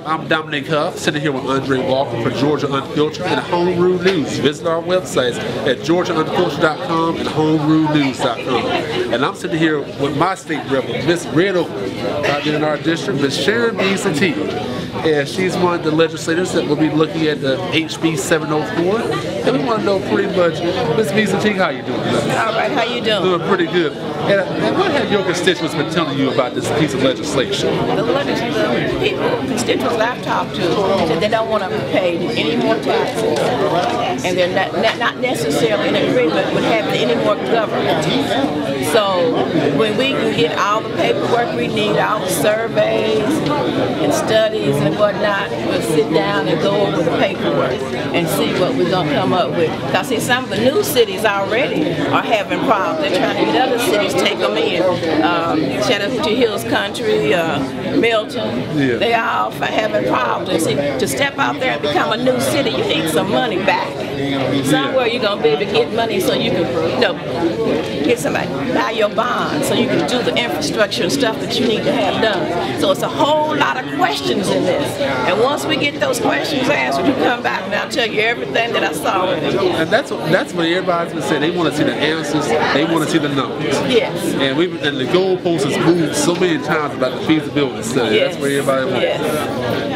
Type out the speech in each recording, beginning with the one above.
I'm Dominique Huff, sitting here with Andre Walker for Georgia Unfiltered and HomeRuleNews. Visit our websites at GeorgiaUnfiltered.com and HomeRuleNews.com. And I'm sitting here with my state rep, Miss Red Oak, out there in our district, Miss Sharon Beasley-Teague. And she's one of the legislators that will be looking at the HB 704. And we want to know pretty much, Ms. Beasley-Teague, how you doing today? All right, how you doing? Doing pretty good. And what have your constituents been telling you about this piece of legislation? The people, constituents I've talked to, said they don't want to pay any more taxes. And they're not necessarily in agreement with having any more government. So when we can get all the paperwork we need, all the surveys and studies and whatnot, we'll sit down and go over the paperwork and see what we're going to come up with. Because see, some of the new cities already are having problems. They're trying to get other cities to take them in. Chattahoochee Hills Country, Milton, they all having problems. And see, to step out there and become a new city, you need some money back. Somewhere you're going to be able to get money so you can, get somebody to buy your bond so you can do the infrastructure and stuff that you need to have done. So it's a whole lot of questions in this. And once we get those questions answered, you come back and I'll tell you everything that I saw in it. And that's what everybody's been saying. They want to see the answers. They want to see the numbers. Yes. And the goalpost has moved so many times about the feasibility study. Yes. That's where everybody wants. Yes.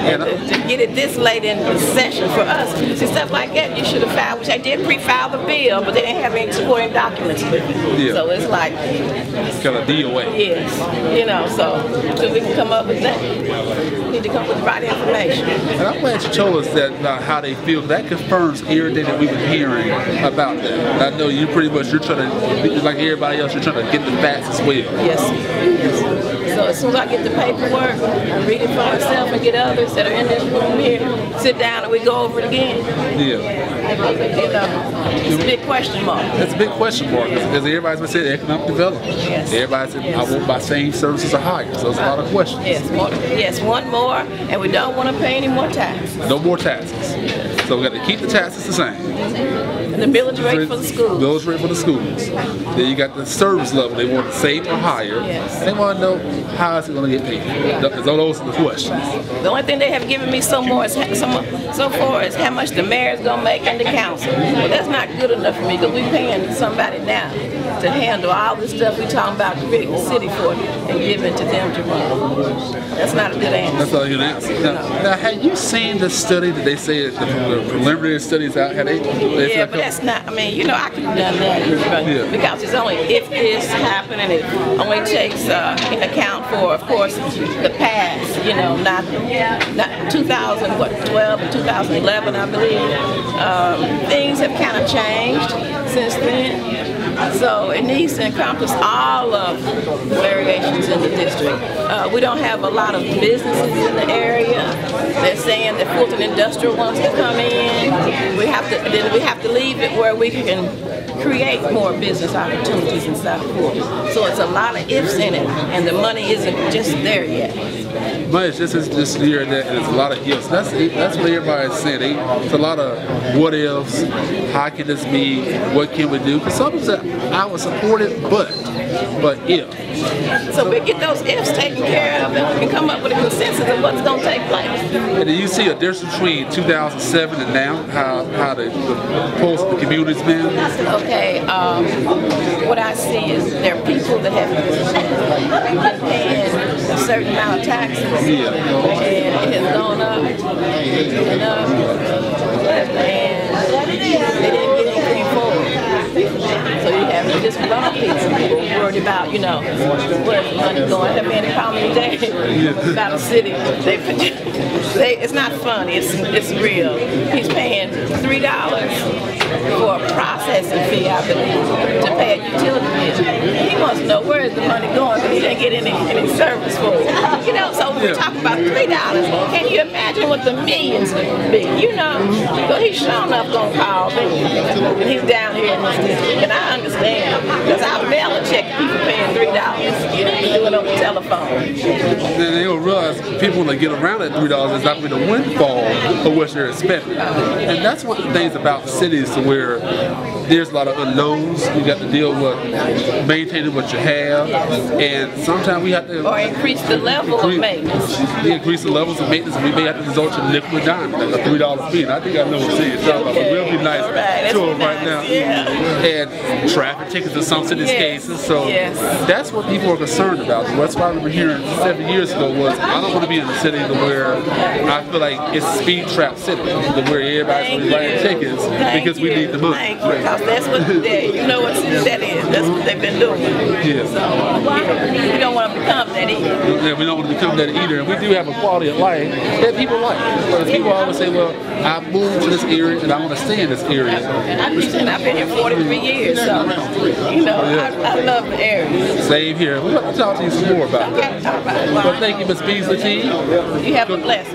And to get it this late in the session for us, see, stuff like that you should have filed, which I did pre-file the bill, but they didn't have any supporting documents with it. Yeah. So it's like it's kind of DOA. Yes. So we can come up with that. We need to come up with the right information. And I'm glad you told us that about how they feel. That confirms everything that we've been hearing about that. And I know you're trying to, like everybody else, you're trying to get the facts as well. Yes. So as soon as I get the paperwork, I read it for myself and get others that are in this room here, sit down and we go over it again. Yeah. It's a big question mark. It's a big question mark because everybody's been saying economic development. Yes. Everybody said, I want my same services are higher. So it's a lot of questions. Yes, one more, and we don't want to pay any more taxes. No more taxes. So we got to keep the taxes the same. And the millage rate for the schools. Millage rate for the schools. Then you got the service level. They want the same or higher. Yes. They want to know how is it going to get paid. Because those are the questions. The only thing they have given me so far is how much the mayor is going to make and the council. Well, that's not good enough for me because we're paying somebody now to handle all this stuff we're talking about creating the city for and giving it to them to run. That's not a good answer. That's not a good answer. Now, have you seen the study that they say that the preliminary studies out? Yeah, but that's not, I could have done that because it's only if this happened and it only takes in account for, of course, the past, not 2012 and 2011, I believe. Things have kind of changed since then. So it needs to encompass all of the variations in the district. We don't have a lot of businesses in the area. They're saying that Fulton Industrial wants to come in. We have to leave it where we can create more business opportunities in South Fulton. So it's a lot of ifs in it, and the money isn't just there yet. But it's just here and there, and it's a lot of ifs. That's what everybody's saying. It's a lot of what ifs. How can this be? What can we do? Because some of them I would support it, but if. So we get those ifs taken care of, and we can come up with a consensus of what's going to take place. And do you see a difference between 2007 and now? How the pulse of the community's been? Okay. What I see is there are people that have been paying a certain amount of taxes, and it has gone up and up, and they didn't get anything forward. So you have just wrong people worried about, where's the money going. I've been calling today about a city. It's not funny. It's real. He's paying $3 for a processing fee, I believe, to pay a utility bill. He wants to know where is the money going, but he didn't get any service for it. So we talk about $3. Can you imagine what the millions would be? But he's sure enough gonna call me. And he's down here in this district, and I understand because I mail a check to people paying $3, doing it over the telephone. Then they don't realize people when they get around that $3 is not going to windfall for what they're expecting. And that's one of the things about cities to where there's a lot of unknowns. You got to deal with maintaining what you have, and sometimes we have to increase the level of maintenance. Increase the levels of maintenance. We may have to resort to nickel and dime, like a $3 fee. And I think I know what you're talking about, but we'll be nice to them right now. And traffic tickets in some cities' cases. So that's what people are concerned about. That's why we were here 7 years ago was I don't want to be in a city where I feel like it's a speed trap city, where everybody's writing tickets because we need the money. Thank you, because that's what you know what that is. That's what they've been doing. So we don't want to become that either. Yeah, we don't want to become that either. And we do have a quality of life that people like. But people always say, well, I moved to this area and I want to stay in this area. And I've been here 43 years, so you know, I love the area. Same here. We're going to talk to you some more about that. Well, thank you, Ms. Beasley-Teague. You have a blessing.